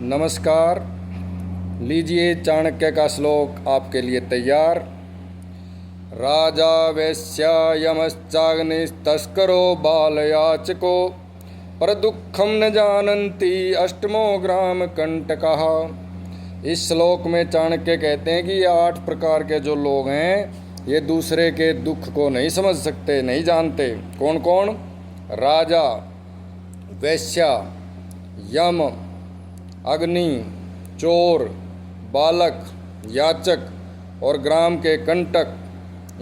नमस्कार। लीजिए चाणक्य का श्लोक आपके लिए तैयार। राजा वैश्या यमश्चाग्निस्तस्करो बालयाचको पर दुखम न जानन्ति अष्टमो ग्राम कंटकः। इस श्लोक में चाणक्य कहते हैं कि ये 8 प्रकार के जो लोग हैं ये दूसरे के दुख को नहीं समझ सकते, नहीं जानते। कौन कौन? राजा, वैश्या, यम, अग्नि, चोर, बालक, याचक और ग्राम के कंटक,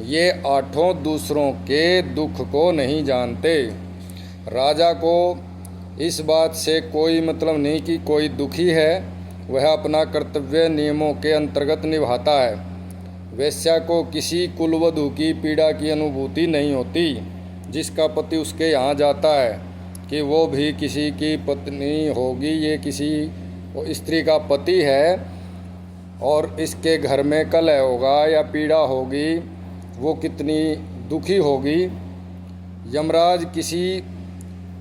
ये 8 दूसरों के दुख को नहीं जानते। राजा को इस बात से कोई मतलब नहीं कि कोई दुखी है, वह अपना कर्तव्य नियमों के अंतर्गत निभाता है। वैश्या को किसी कुलवधू की पीड़ा की अनुभूति नहीं होती। जिसका पति उसके यहाँ जाता है कि वो भी किसी की पत्नी होगी, ये किसी स्त्री का पति है और इसके घर में कलह होगा या पीड़ा होगी, वो कितनी दुखी होगी। यमराज किसी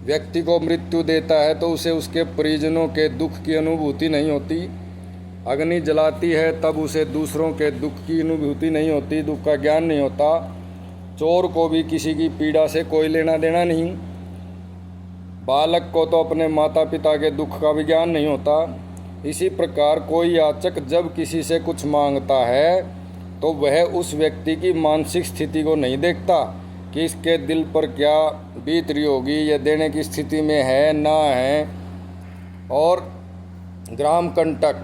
व्यक्ति को मृत्यु देता है तो उसे उसके परिजनों के दुख की अनुभूति नहीं होती। अग्नि जलाती है तब उसे दूसरों के दुख की अनुभूति नहीं होती, दुख का ज्ञान नहीं होता। चोर को भी किसी की पीड़ा से कोई लेना देना नहीं। बालक को तो अपने माता पिता के दुख का भी ज्ञान नहीं होता। इसी प्रकार कोई याचक जब किसी से कुछ मांगता है तो वह उस व्यक्ति की मानसिक स्थिति को नहीं देखता कि इसके दिल पर क्या बीत रही होगी, यह देने की स्थिति में है ना है। और ग्राम कंटक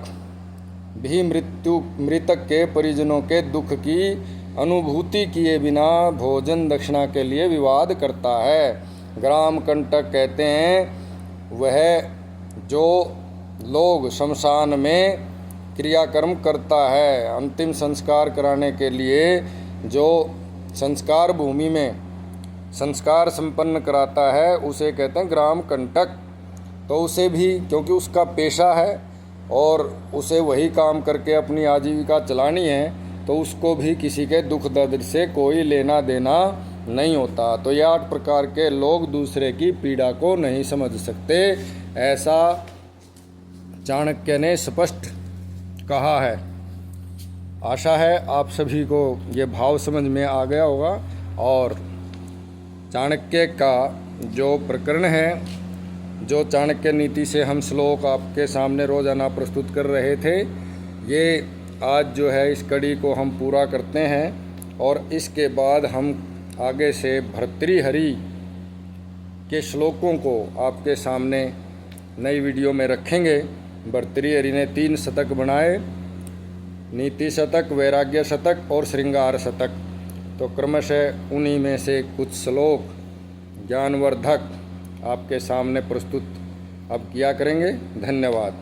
भी मृतक के परिजनों के दुख की अनुभूति किए बिना भोजन दक्षिणा के लिए विवाद करता है। ग्राम कंटक कहते हैं वह जो लोग शमशान में क्रियाकर्म करता है, अंतिम संस्कार कराने के लिए जो संस्कार भूमि में संस्कार संपन्न कराता है, उसे कहते हैं ग्राम कंटक। तो उसे भी, क्योंकि उसका पेशा है और उसे वही काम करके अपनी आजीविका चलानी है, तो उसको भी किसी के दुख दर्द से कोई लेना देना नहीं होता। तो ये 8 प्रकार के लोग दूसरे की पीड़ा को नहीं समझ सकते, ऐसा चाणक्य ने स्पष्ट कहा है। आशा है आप सभी को ये भाव समझ में आ गया होगा। और चाणक्य का जो प्रकरण है, जो चाणक्य नीति से हम श्लोक आपके सामने रोज़ाना प्रस्तुत कर रहे थे, ये आज जो है इस कड़ी को हम पूरा करते हैं। और इसके बाद हम आगे से भर्तृहरि के श्लोकों को आपके सामने नई वीडियो में रखेंगे। भर्तृहरि ने 3 शतक बनाए, नीति शतक, वैराग्य शतक और श्रृंगार शतक। तो क्रमशः उन्हीं में से कुछ श्लोक ज्ञानवर्धक आपके सामने प्रस्तुत अब किया करेंगे। धन्यवाद।